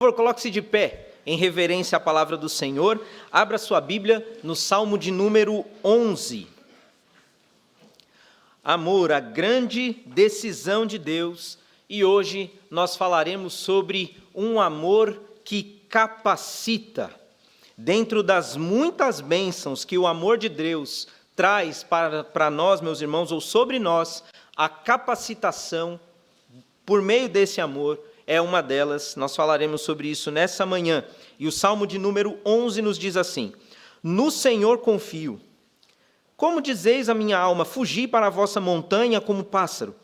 Por favor, coloque-se de pé em reverência à palavra do Senhor. Abra sua Bíblia no Salmo de número 11. Amor, a grande decisão de Deus. E hoje nós falaremos sobre um amor que capacita. Dentro das muitas bênçãos que o amor de Deus traz para nós, meus irmãos, ou sobre nós, a capacitação por meio desse amor é uma delas. Nós falaremos sobre isso nessa manhã. E o Salmo de número 11 nos diz assim: No Senhor confio. Como dizeis a minha alma, fugi para a vossa montanha como pássaro?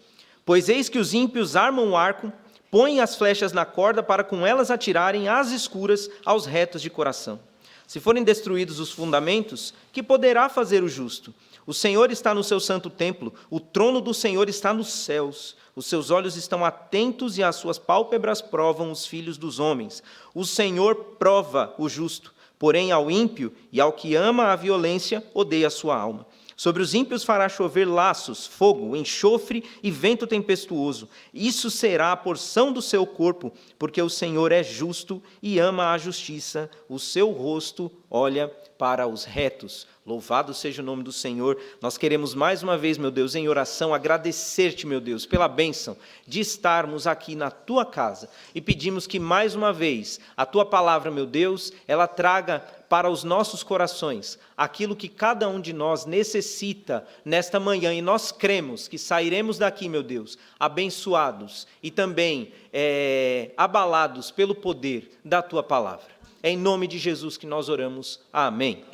Pois eis que os ímpios armam o arco, põem as flechas na corda para com elas atirarem às escuras aos retos de coração. Se forem destruídos os fundamentos, que poderá fazer o justo? O Senhor está no seu santo templo, o trono do Senhor está nos céus. Os seus olhos estão atentos e as suas pálpebras provam os filhos dos homens. O Senhor prova o justo, porém ao ímpio e ao que ama a violência odeia a sua alma. Sobre os ímpios fará chover laços, fogo, enxofre e vento tempestuoso. Isso será a porção do seu corpo, porque o Senhor é justo e ama a justiça. O seu rosto olha para os retos. Louvado seja o nome do Senhor. Nós queremos mais uma vez, meu Deus, em oração, agradecer-te, meu Deus, pela bênção de estarmos aqui na tua casa. E pedimos que mais uma vez a tua palavra, meu Deus, ela traga para os nossos corações aquilo que cada um de nós necessita nesta manhã. E nós cremos que sairemos daqui, meu Deus, abençoados e também abalados pelo poder da tua palavra. É em nome de Jesus que nós oramos. Amém.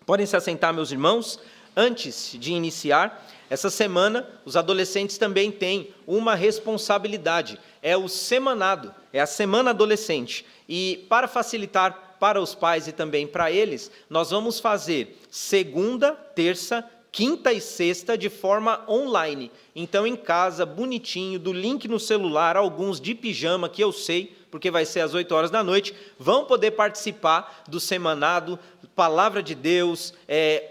Podem se assentar, meus irmãos. Antes de iniciar, essa semana os adolescentes também têm uma responsabilidade. É o semanado, é a semana adolescente. E para facilitar para os pais e também para eles, nós vamos fazer segunda, terça, quinta e sexta de forma online. Então, em casa, bonitinho, do link no celular, alguns de pijama, que eu sei, porque vai ser às 8 horas da noite, vão poder participar do semanado, palavra de Deus,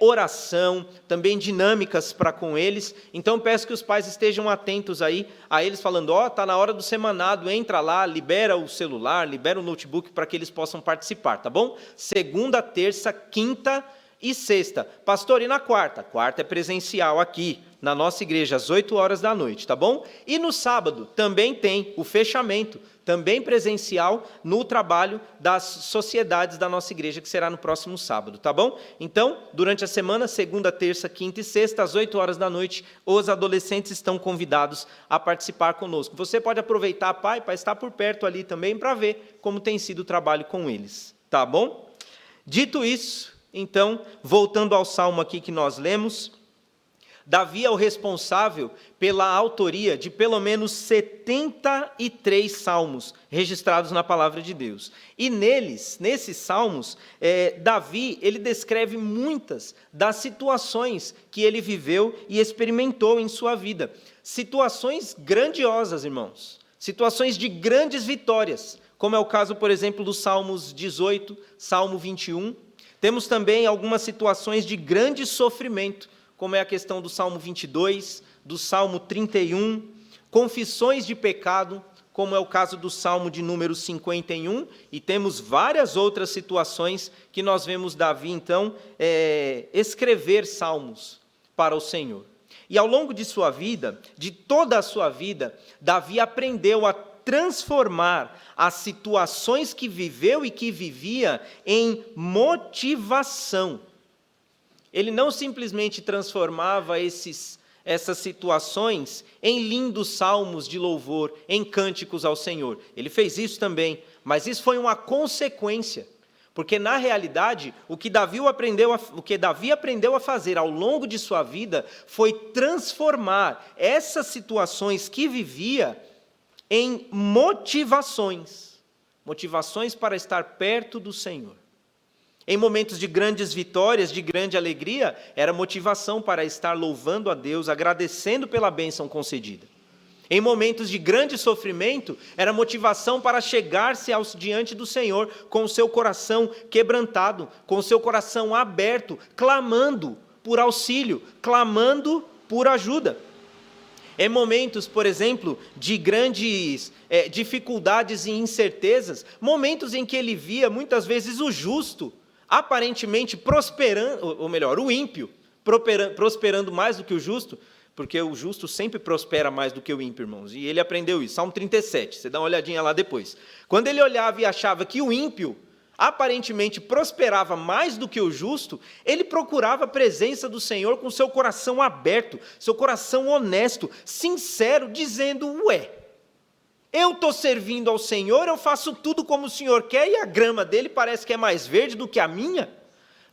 oração, também dinâmicas para com eles. Então, peço que os pais estejam atentos aí a eles, falando, está na hora do semanado, entra lá, libera o celular, libera o notebook para que eles possam participar, tá bom? Segunda, terça, quinta e sexta. Pastor, e na quarta? Quarta é presencial aqui, na nossa igreja, às 8 horas da noite, tá bom? E no sábado também tem o fechamento, também presencial, no trabalho das sociedades da nossa igreja, que será no próximo sábado, tá bom? Então, durante a semana, segunda, terça, quinta e sexta, às 8 horas da noite, os adolescentes estão convidados a participar conosco. Você pode aproveitar, pai, para estar por perto ali também, para ver como tem sido o trabalho com eles, tá bom? Dito isso, então, voltando ao salmo aqui que nós lemos, Davi é o responsável pela autoria de pelo menos 73 salmos registrados na palavra de Deus. E nesses salmos, Davi, ele descreve muitas das situações que ele viveu e experimentou em sua vida. Situações grandiosas, irmãos. Situações de grandes vitórias, como é o caso, por exemplo, dos Salmos 18, Salmo 21. Temos também algumas situações de grande sofrimento, como é a questão do Salmo 22, do Salmo 31, confissões de pecado, como é o caso do Salmo de número 51, e temos várias outras situações que nós vemos Davi, então, escrever salmos para o Senhor. E ao longo de sua vida, de toda a sua vida, Davi aprendeu a transformar as situações que viveu e que vivia em motivação. Ele não simplesmente transformava essas situações em lindos salmos de louvor, em cânticos ao Senhor. Ele fez isso também, mas isso foi uma consequência, porque na realidade o que Davi aprendeu a fazer ao longo de sua vida foi transformar essas situações que vivia em motivações para estar perto do Senhor. Em momentos de grandes vitórias, de grande alegria, era motivação para estar louvando a Deus, agradecendo pela bênção concedida. Em momentos de grande sofrimento, era motivação para chegar-se diante do Senhor com o seu coração quebrantado, com o seu coração aberto, clamando por auxílio, clamando por ajuda. Em momentos, por exemplo, de grandes dificuldades e incertezas, momentos em que ele via muitas vezes o justo aparentemente prosperando, ou melhor, o ímpio prosperando mais do que o justo, porque o justo sempre prospera mais do que o ímpio, irmãos, e ele aprendeu isso. Salmo 37, você dá uma olhadinha lá depois. Quando ele olhava e achava que o ímpio aparentemente prosperava mais do que o justo, ele procurava a presença do Senhor com seu coração aberto, seu coração honesto, sincero, dizendo: ué, eu estou servindo ao Senhor, eu faço tudo como o Senhor quer, e a grama dele parece que é mais verde do que a minha.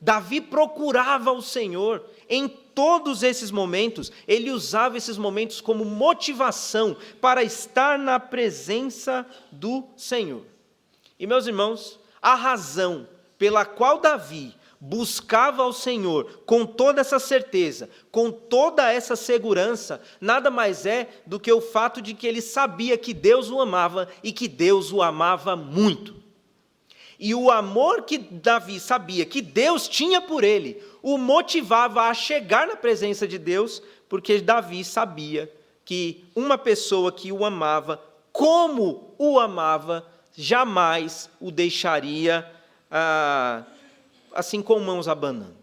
Davi procurava o Senhor em todos esses momentos, ele usava esses momentos como motivação para estar na presença do Senhor. E, meus irmãos, a razão pela qual Davi buscava ao Senhor com toda essa certeza, com toda essa segurança, nada mais é do que o fato de que ele sabia que Deus o amava e que Deus o amava muito. E o amor que Davi sabia que Deus tinha por ele, o motivava a chegar na presença de Deus, porque Davi sabia que uma pessoa que o amava, como o amava, jamais o deixaria assim com mãos abanando.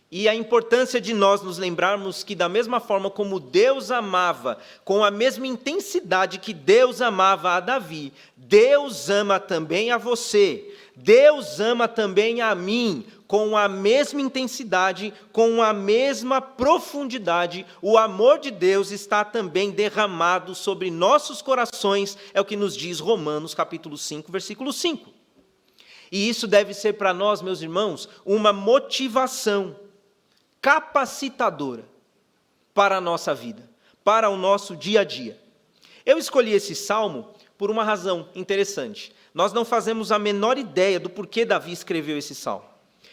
E a importância de nós nos lembrarmos que da mesma forma como Deus amava, com a mesma intensidade que Deus amava a Davi, Deus ama também a você, Deus ama também a mim, com a mesma intensidade, com a mesma profundidade. O amor de Deus está também derramado sobre nossos corações, é o que nos diz Romanos capítulo 5, versículo 5. E isso deve ser para nós, meus irmãos, uma motivação capacitadora para a nossa vida, para o nosso dia a dia. Eu escolhi esse salmo por uma razão interessante. Nós não fazemos a menor ideia do porquê Davi escreveu esse salmo.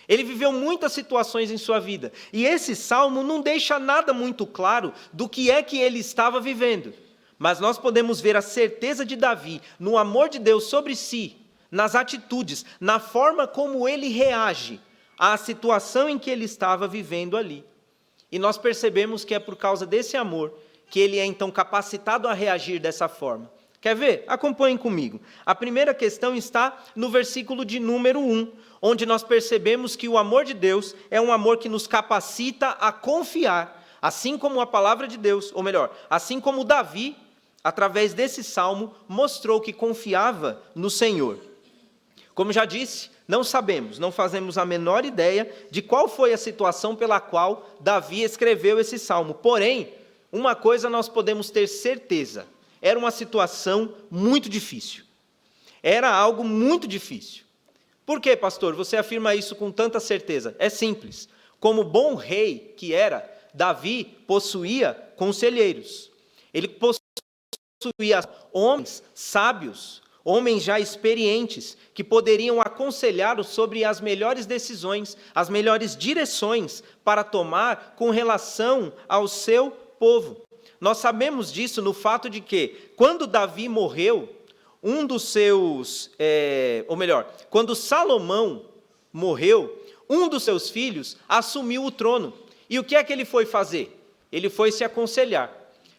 Ele viveu muitas situações em sua vida, e esse salmo não deixa nada muito claro do que é que ele estava vivendo. Mas nós podemos ver a certeza de Davi no amor de Deus sobre si, nas atitudes, na forma como ele reage à situação em que ele estava vivendo ali. E nós percebemos que é por causa desse amor que ele é então capacitado a reagir dessa forma. Quer ver? Acompanhem comigo. A primeira questão está no versículo de número 1, onde nós percebemos que o amor de Deus é um amor que nos capacita a confiar, assim como a palavra de Deus, ou melhor, assim como Davi, através desse salmo, mostrou que confiava no Senhor. Como já disse, não sabemos, não fazemos a menor ideia de qual foi a situação pela qual Davi escreveu esse salmo. Porém, uma coisa nós podemos ter certeza: era uma situação muito difícil. Era algo muito difícil. Por que, pastor, você afirma isso com tanta certeza? É simples. Como bom rei que era, Davi possuía conselheiros. Ele possuía homens sábios, homens já experientes, que poderiam aconselhá-lo sobre as melhores decisões, as melhores direções para tomar com relação ao seu povo. Nós sabemos disso no fato de que, quando Davi morreu, quando Salomão morreu, um dos seus filhos assumiu o trono. E o que é que ele foi fazer? Ele foi se aconselhar.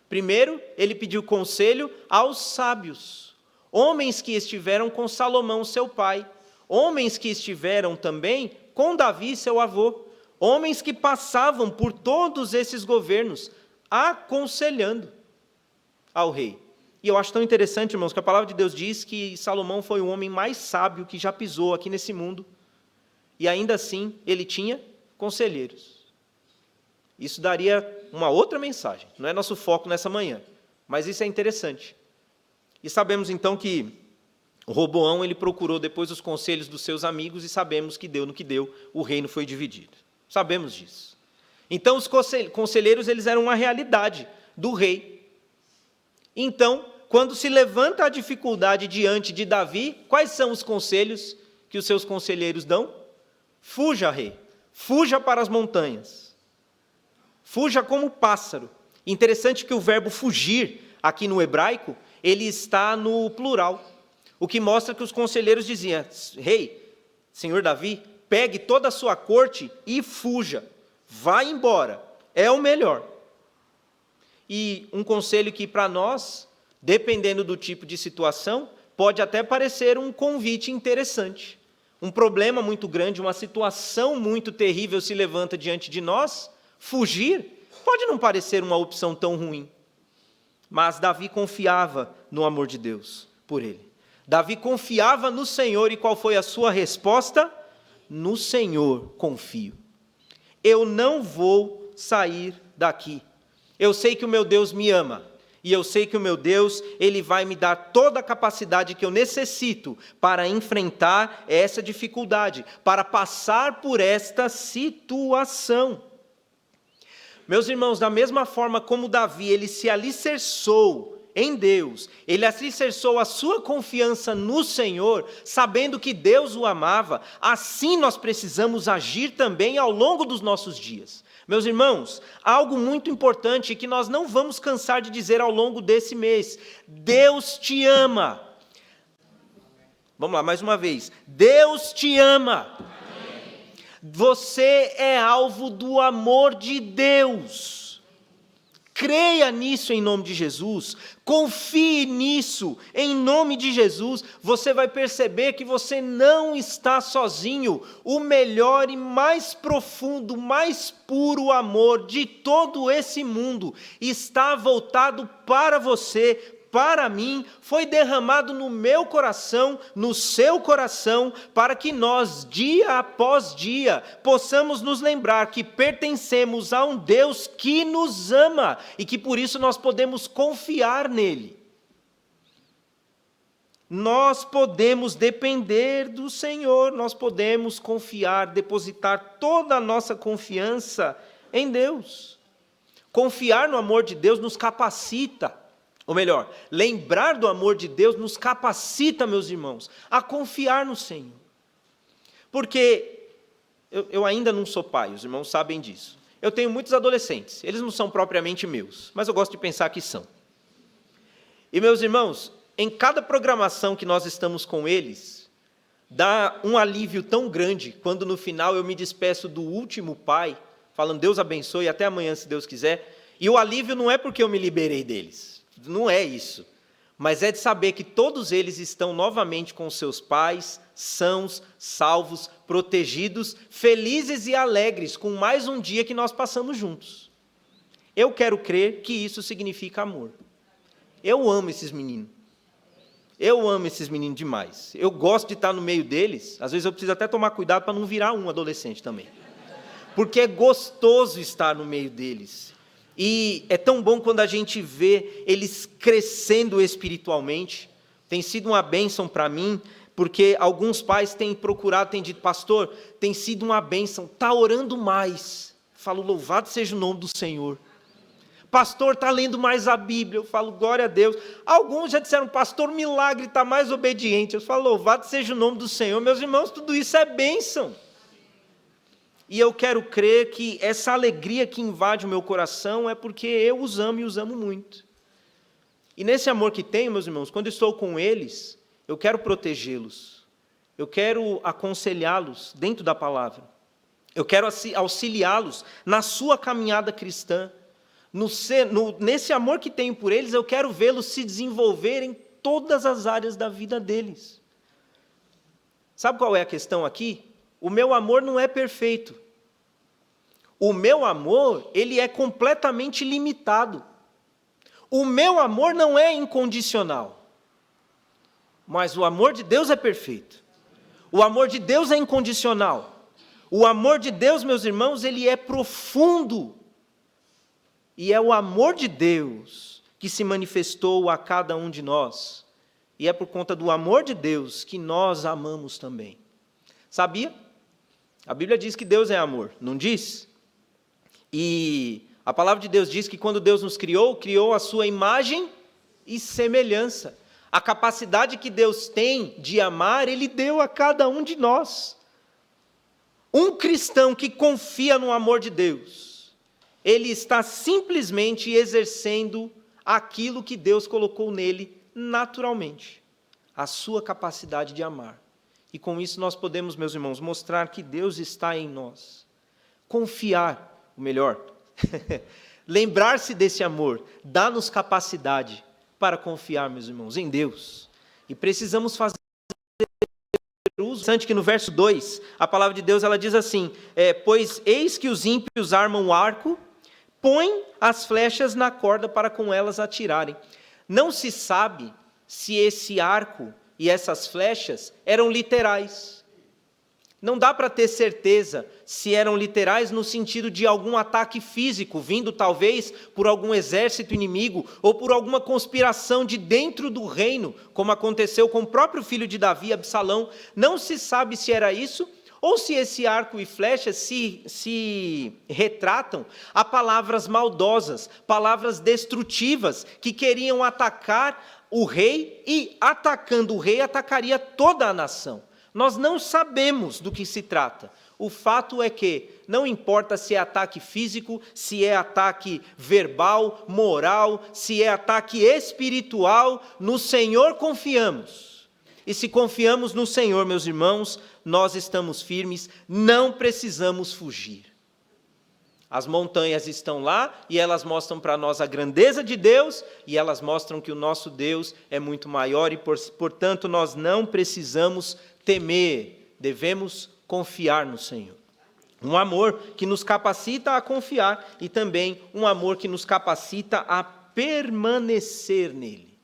Primeiro, ele pediu conselho aos sábios, homens que estiveram com Salomão, seu pai, homens que estiveram também com Davi, seu avô, homens que passavam por todos esses governos, aconselhando ao rei. E eu acho tão interessante, irmãos, que a palavra de Deus diz que Salomão foi o homem mais sábio que já pisou aqui nesse mundo, e ainda assim ele tinha conselheiros. Isso daria uma outra mensagem, não é nosso foco nessa manhã, mas isso é interessante. E sabemos então que Roboão ele procurou depois os conselhos dos seus amigos, e sabemos que deu no que deu, o reino foi dividido. Sabemos disso. Então os conselheiros eles eram uma realidade do rei. Então, quando se levanta a dificuldade diante de Davi, quais são os conselhos que os seus conselheiros dão? Fuja, rei, fuja para as montanhas, fuja como pássaro. Interessante que o verbo fugir, aqui no hebraico, ele está no plural, o que mostra que os conselheiros diziam: rei, senhor Davi, pegue toda a sua corte e fuja, vá embora, é o melhor. E um conselho que para nós, dependendo do tipo de situação, pode até parecer um convite interessante. Um problema muito grande, uma situação muito terrível se levanta diante de nós, fugir pode não parecer uma opção tão ruim. Mas Davi confiava no amor de Deus por ele. Davi confiava no Senhor, e qual foi a sua resposta? No Senhor confio. Eu não vou sair daqui. Eu sei que o meu Deus me ama, e eu sei que o meu Deus, Ele vai me dar toda a capacidade que eu necessito para enfrentar essa dificuldade, para passar por esta situação. Meus irmãos, da mesma forma como Davi, ele se alicerçou em Deus, ele alicerçou a sua confiança no Senhor, sabendo que Deus o amava, assim nós precisamos agir também ao longo dos nossos dias. Meus irmãos, algo muito importante que nós não vamos cansar de dizer ao longo desse mês: Deus te ama. Vamos lá, mais uma vez. Deus te ama. Você é alvo do amor de Deus. Creia nisso em nome de Jesus. Confie nisso em nome de Jesus. Você vai perceber que você não está sozinho. O melhor e mais profundo, mais puro amor de todo esse mundo está voltado para você, para mim, foi derramado no meu coração, no seu coração, para que nós, dia após dia, possamos nos lembrar que pertencemos a um Deus que nos ama e que por isso nós podemos confiar nele. Nós podemos depender do Senhor, nós podemos confiar, depositar toda a nossa confiança em Deus. Confiar no amor de Deus nos capacita. Ou melhor, lembrar do amor de Deus nos capacita, meus irmãos, a confiar no Senhor. Porque eu ainda não sou pai, os irmãos sabem disso. Eu tenho muitos adolescentes, eles não são propriamente meus, mas eu gosto de pensar que são. E, meus irmãos, em cada programação que nós estamos com eles, dá um alívio tão grande quando no final eu me despeço do último pai, falando Deus abençoe, até amanhã se Deus quiser. E o alívio não é porque eu me liberei deles. Não é isso, mas é de saber que todos eles estão novamente com seus pais, sãos, salvos, protegidos, felizes e alegres com mais um dia que nós passamos juntos. Eu quero crer que isso significa amor. Eu amo esses meninos. Eu amo esses meninos demais. Eu gosto de estar no meio deles. Às vezes eu preciso até tomar cuidado para não virar um adolescente também. Porque é gostoso estar no meio deles. E é tão bom quando a gente vê eles crescendo espiritualmente. Tem sido uma bênção para mim, porque alguns pais têm procurado, têm dito, pastor, tem sido uma bênção, está orando mais. Eu falo, louvado seja o nome do Senhor. Pastor, está lendo mais a Bíblia. Eu falo, glória a Deus. Alguns já disseram, pastor, milagre, está mais obediente. Eu falo, louvado seja o nome do Senhor. Meus irmãos, tudo isso é bênção. E eu quero crer que essa alegria que invade o meu coração é porque eu os amo e os amo muito. E nesse amor que tenho, meus irmãos, quando estou com eles, eu quero protegê-los. Eu quero aconselhá-los dentro da palavra. Eu quero auxiliá-los na sua caminhada cristã. Nesse amor que tenho por eles, eu quero vê-los se desenvolver em todas as áreas da vida deles. Sabe qual é a questão aqui? O meu amor não é perfeito. O meu amor, ele é completamente limitado. O meu amor não é incondicional. Mas o amor de Deus é perfeito. O amor de Deus é incondicional. O amor de Deus, meus irmãos, ele é profundo. E é o amor de Deus que se manifestou a cada um de nós. E é por conta do amor de Deus que nós amamos também. Sabia? A Bíblia diz que Deus é amor, não diz? E a palavra de Deus diz que quando Deus nos criou, criou a sua imagem e semelhança. A capacidade que Deus tem de amar, Ele deu a cada um de nós. Um cristão que confia no amor de Deus, ele está simplesmente exercendo aquilo que Deus colocou nele naturalmente, a sua capacidade de amar. E com isso nós podemos, meus irmãos, mostrar que Deus está em nós. Confiar, o melhor, Lembrar-se desse amor dá-nos capacidade para confiar, meus irmãos, em Deus. E precisamos fazer uso. Interessante que no verso 2, a palavra de Deus ela diz assim, pois eis que os ímpios armam o arco, põem as flechas na corda para com elas atirarem. Não se sabe se esse arco e essas flechas eram literais. Não dá para ter certeza se eram literais no sentido de algum ataque físico, vindo talvez por algum exército inimigo ou por alguma conspiração de dentro do reino, como aconteceu com o próprio filho de Davi, Absalão. Não se sabe se era isso, ou se esse arco e flechas se retratam a palavras maldosas, palavras destrutivas, que queriam atacar o rei e, atacando o rei, atacaria toda a nação. Nós não sabemos do que se trata. O fato é que não importa se é ataque físico, se é ataque verbal, moral, se é ataque espiritual, no Senhor confiamos. E se confiamos no Senhor, meus irmãos, nós estamos firmes, não precisamos fugir. As montanhas estão lá e elas mostram para nós a grandeza de Deus e elas mostram que o nosso Deus é muito maior e, portanto, nós não precisamos temer, devemos confiar no Senhor. Um amor que nos capacita a confiar e também um amor que nos capacita a permanecer nele.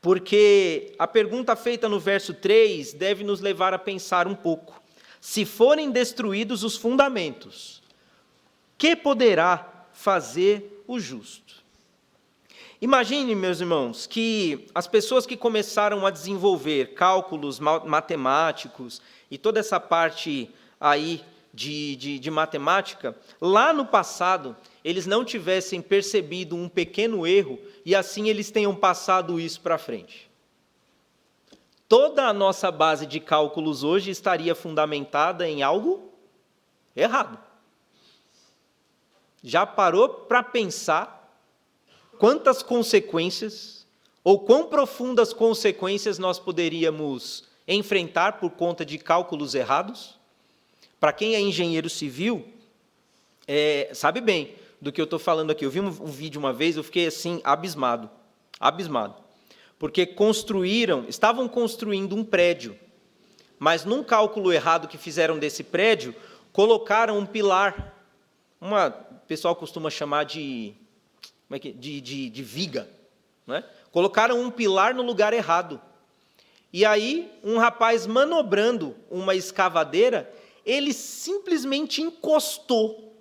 Porque a pergunta feita no verso 3 deve nos levar a pensar um pouco. Se forem destruídos os fundamentos, que poderá fazer o justo? Imagine, meus irmãos, que as pessoas que começaram a desenvolver cálculos matemáticos e toda essa parte aí de matemática, lá no passado, eles não tivessem percebido um pequeno erro e assim eles tenham passado isso para frente. Toda a nossa base de cálculos hoje estaria fundamentada em algo errado. Já parou para pensar quantas consequências, ou quão profundas consequências nós poderíamos enfrentar por conta de cálculos errados? Para quem é engenheiro civil, sabe bem do que eu estou falando aqui. Eu vi um vídeo uma vez, eu fiquei assim, abismado. Porque estavam construindo um prédio, mas num cálculo errado que fizeram desse prédio, colocaram um pilar, o pessoal costuma chamar de viga, né? Colocaram um pilar no lugar errado. E aí, um rapaz manobrando uma escavadeira, ele simplesmente encostou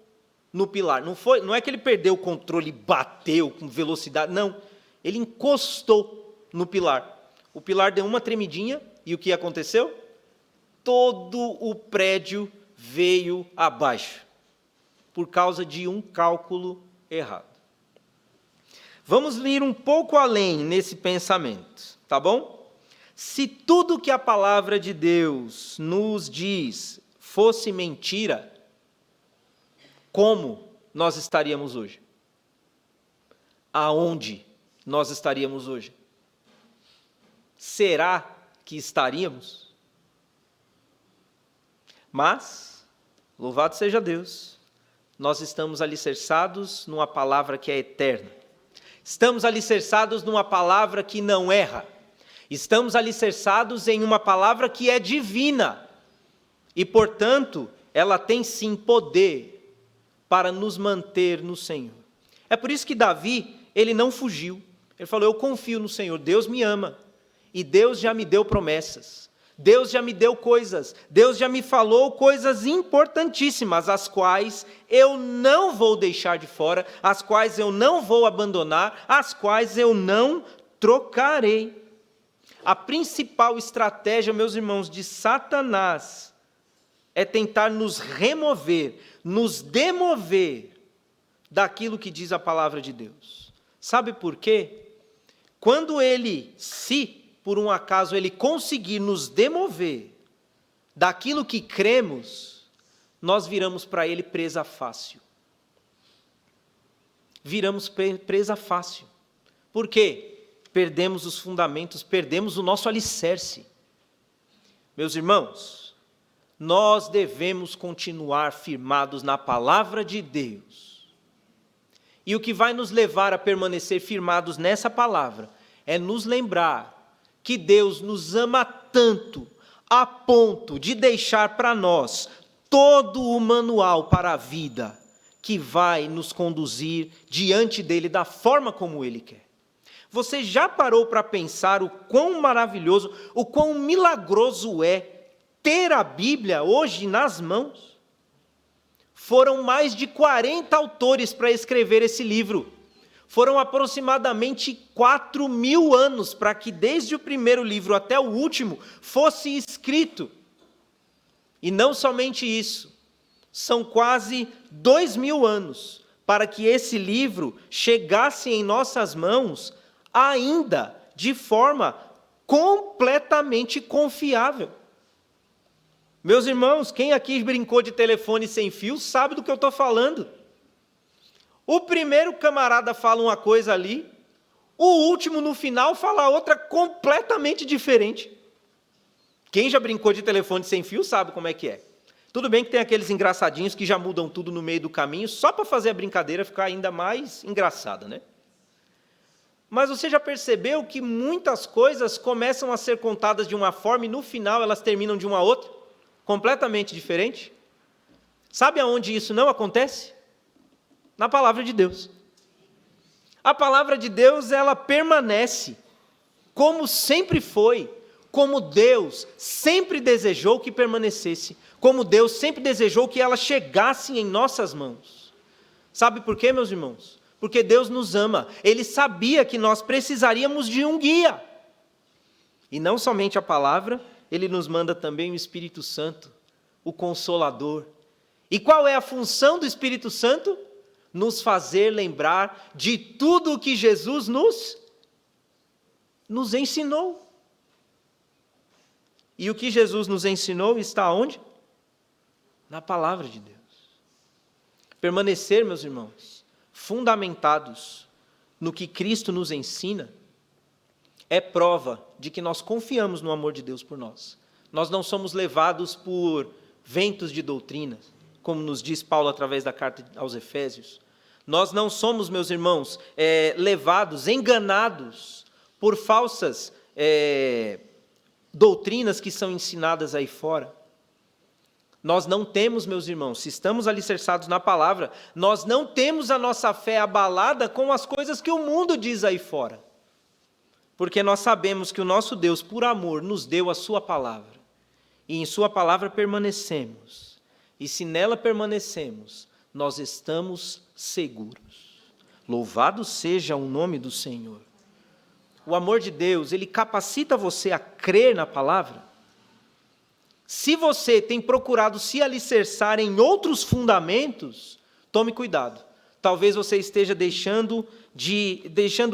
no pilar. Não é que ele perdeu o controle, bateu com velocidade, não. Ele encostou no pilar. O pilar deu uma tremidinha, e o que aconteceu? Todo o prédio veio abaixo, por causa de um cálculo errado. Vamos ir um pouco além nesse pensamento, tá bom? Se tudo que a palavra de Deus nos diz fosse mentira, como nós estaríamos hoje? Aonde nós estaríamos hoje? Será que estaríamos? Mas, louvado seja Deus, nós estamos alicerçados numa palavra que é eterna. Estamos alicerçados numa palavra que não erra. Estamos alicerçados em uma palavra que é divina. E, portanto, ela tem sim poder para nos manter no Senhor. É por isso que Davi, ele não fugiu. Ele falou, eu confio no Senhor, Deus me ama. E Deus já me deu promessas. Deus já me deu coisas, Deus já me falou coisas importantíssimas, as quais eu não vou deixar de fora, as quais eu não vou abandonar, as quais eu não trocarei. A principal estratégia, meus irmãos, de Satanás é tentar nos remover, nos demover daquilo que diz a palavra de Deus. Sabe por quê? Quando por um acaso ele conseguir nos demover daquilo que cremos, nós viramos para ele presa fácil. Viramos presa fácil. Por quê? Perdemos os fundamentos, perdemos o nosso alicerce. Meus irmãos, nós devemos continuar firmados na palavra de Deus. E o que vai nos levar a permanecer firmados nessa palavra é nos lembrar que Deus nos ama tanto a ponto de deixar para nós todo o manual para a vida que vai nos conduzir diante dele da forma como ele quer. Você já parou para pensar o quão maravilhoso, o quão milagroso é ter a Bíblia hoje nas mãos? Foram mais de 40 autores para escrever esse livro. Foram aproximadamente 4.000 anos para que desde o primeiro livro até o último fosse escrito. E não somente isso, são quase 2.000 anos para que esse livro chegasse em nossas mãos ainda de forma completamente confiável. Meus irmãos, quem aqui brincou de telefone sem fio sabe do que eu estou falando. O primeiro camarada fala uma coisa ali, o último no final fala outra completamente diferente. Quem já brincou de telefone sem fio sabe como é que é. Tudo bem que tem aqueles engraçadinhos que já mudam tudo no meio do caminho, só para fazer a brincadeira ficar ainda mais engraçada, né? Mas você já percebeu que muitas coisas começam a ser contadas de uma forma e no final elas terminam de uma outra, completamente diferente? Sabe aonde isso não acontece? Na palavra de Deus. A palavra de Deus, ela permanece como sempre foi, como Deus sempre desejou que permanecesse, como Deus sempre desejou que ela chegasse em nossas mãos. Sabe por quê, meus irmãos? Porque Deus nos ama. Ele sabia que nós precisaríamos de um guia. E não somente a palavra, Ele nos manda também o Espírito Santo, o Consolador. E qual é a função do Espírito Santo? Nos fazer lembrar de tudo o que Jesus nos ensinou. E o que Jesus nos ensinou está onde? Na palavra de Deus. Permanecer, meus irmãos, fundamentados no que Cristo nos ensina, é prova de que nós confiamos no amor de Deus por nós. Nós não somos levados por ventos de doutrina, como nos diz Paulo através da carta aos Efésios. Nós não somos, meus irmãos, levados, enganados por falsas doutrinas que são ensinadas aí fora. Nós não temos, meus irmãos, se estamos alicerçados na palavra, nós não temos a nossa fé abalada com as coisas que o mundo diz aí fora. Porque nós sabemos que o nosso Deus, por amor, nos deu a sua palavra. E em sua palavra permanecemos. E se nela permanecemos, nós estamos seguros. Louvado seja o nome do Senhor. O amor de Deus, ele capacita você a crer na palavra. Se você tem procurado se alicerçar em outros fundamentos, tome cuidado. Talvez você esteja deixando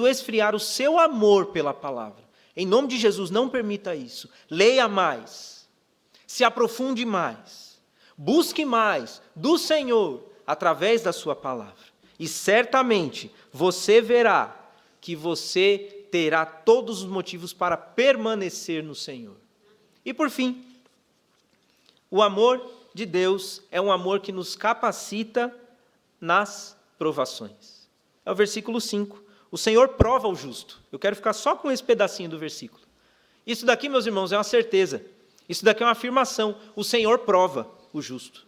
esfriar o seu amor pela palavra. Em nome de Jesus, não permita isso. Leia mais. Se aprofunde mais. Busque mais do Senhor através da sua palavra. E certamente você verá que você terá todos os motivos para permanecer no Senhor. E por fim, o amor de Deus é um amor que nos capacita nas provações. É o versículo 5. O Senhor prova o justo. Eu quero ficar só com esse pedacinho do versículo. Isso daqui, meus irmãos, é uma certeza. Isso daqui é uma afirmação. O Senhor prova o justo.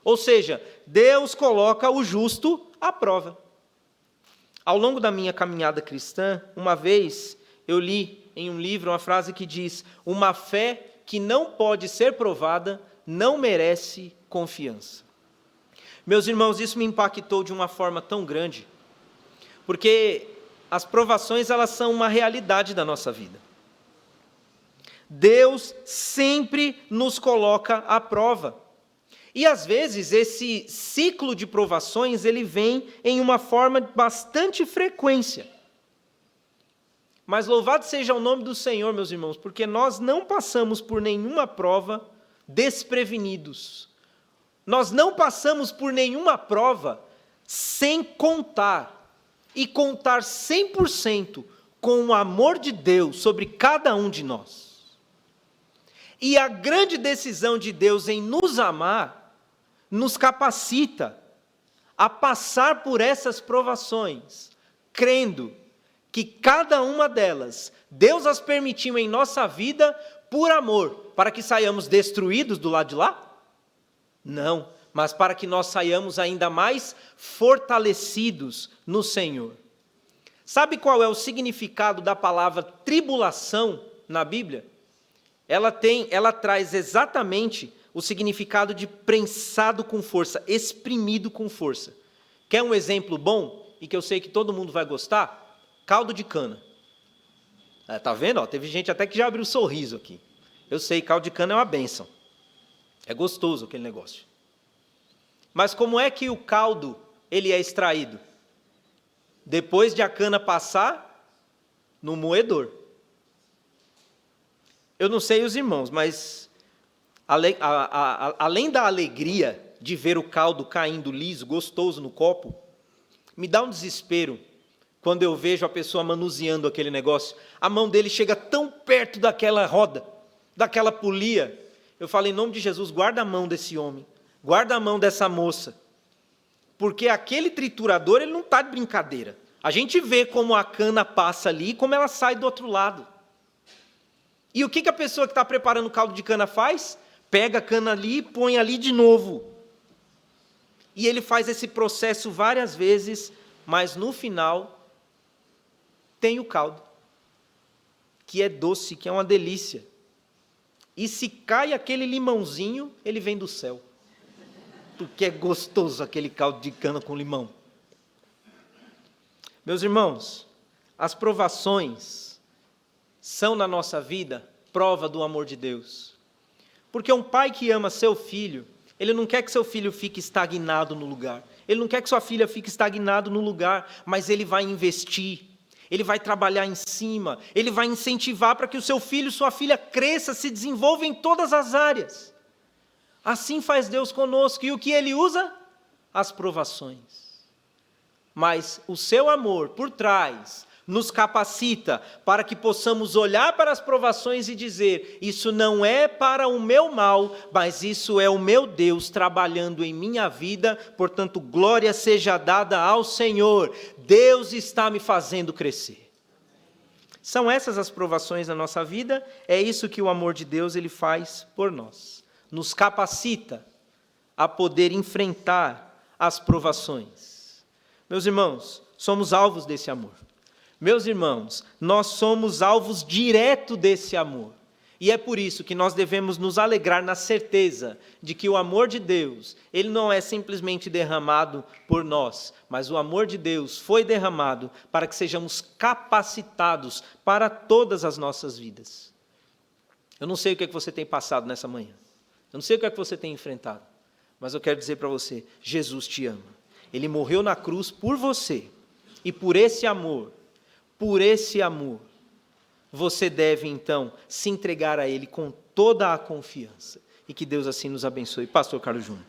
Ou seja, Deus coloca o justo à prova. Ao longo da minha caminhada cristã, uma vez eu li em um livro uma frase que diz: uma fé que não pode ser provada não merece confiança. Meus irmãos, isso me impactou de uma forma tão grande, porque as provações, elas são uma realidade da nossa vida. Deus sempre nos coloca à prova. E às vezes esse ciclo de provações, ele vem em uma forma de bastante frequência. Mas louvado seja o nome do Senhor, meus irmãos, porque nós não passamos por nenhuma prova desprevenidos. Nós não passamos por nenhuma prova sem contar, e contar 100% com o amor de Deus sobre cada um de nós. E a grande decisão de Deus em nos amar, nos capacita a passar por essas provações, crendo que cada uma delas, Deus as permitiu em nossa vida por amor, para que saiamos destruídos do lado de lá? Não, mas para que nós saiamos ainda mais fortalecidos no Senhor. Sabe qual é o significado da palavra tribulação na Bíblia? Ela traz exatamente o significado de prensado com força, exprimido com força. Quer um exemplo bom, e que eu sei que todo mundo vai gostar? Caldo de cana. Tá vendo? Ó, teve gente até que já abriu um sorriso aqui. Eu sei, caldo de cana é uma bênção. É gostoso aquele negócio. Mas como é que o caldo ele é extraído? Depois de a cana passar no moedor. Eu não sei os irmãos, mas além da alegria de ver o caldo caindo liso, gostoso no copo, me dá um desespero quando eu vejo a pessoa manuseando aquele negócio. A mão dele chega tão perto daquela roda, daquela polia. Eu falo, em nome de Jesus, guarda a mão desse homem, guarda a mão dessa moça, porque aquele triturador ele não está de brincadeira. A gente vê como a cana passa ali e como ela sai do outro lado. E o que a pessoa que está preparando o caldo de cana faz? Pega a cana ali e põe ali de novo. E ele faz esse processo várias vezes, mas no final tem o caldo, que é doce, que é uma delícia. E se cai aquele limãozinho, ele vem do céu. Porque é gostoso aquele caldo de cana com limão. Meus irmãos, as provações são na nossa vida prova do amor de Deus. Porque um pai que ama seu filho, ele não quer que seu filho fique estagnado no lugar. Ele não quer que sua filha fique estagnado no lugar, mas ele vai investir, ele vai trabalhar em cima, ele vai incentivar para que o seu filho e sua filha cresça, se desenvolva em todas as áreas. Assim faz Deus conosco. E o que ele usa? As provações. Mas o seu amor por trás nos capacita para que possamos olhar para as provações e dizer, isso não é para o meu mal, mas isso é o meu Deus trabalhando em minha vida, portanto, glória seja dada ao Senhor. Deus está me fazendo crescer. São essas as provações na nossa vida, é isso que o amor de Deus ele faz por nós. Nos capacita a poder enfrentar as provações. Meus irmãos, somos alvos desse amor. Meus irmãos, nós somos alvos direto desse amor. E é por isso que nós devemos nos alegrar na certeza de que o amor de Deus, ele não é simplesmente derramado por nós, mas o amor de Deus foi derramado para que sejamos capacitados para todas as nossas vidas. Eu não sei o que é que você tem passado nessa manhã. Eu não sei o que é que você tem enfrentado. Mas eu quero dizer para você, Jesus te ama. Ele morreu na cruz por você. E por esse amor, você deve, então, se entregar a Ele com toda a confiança. E que Deus assim nos abençoe. Pastor Carlos Júnior.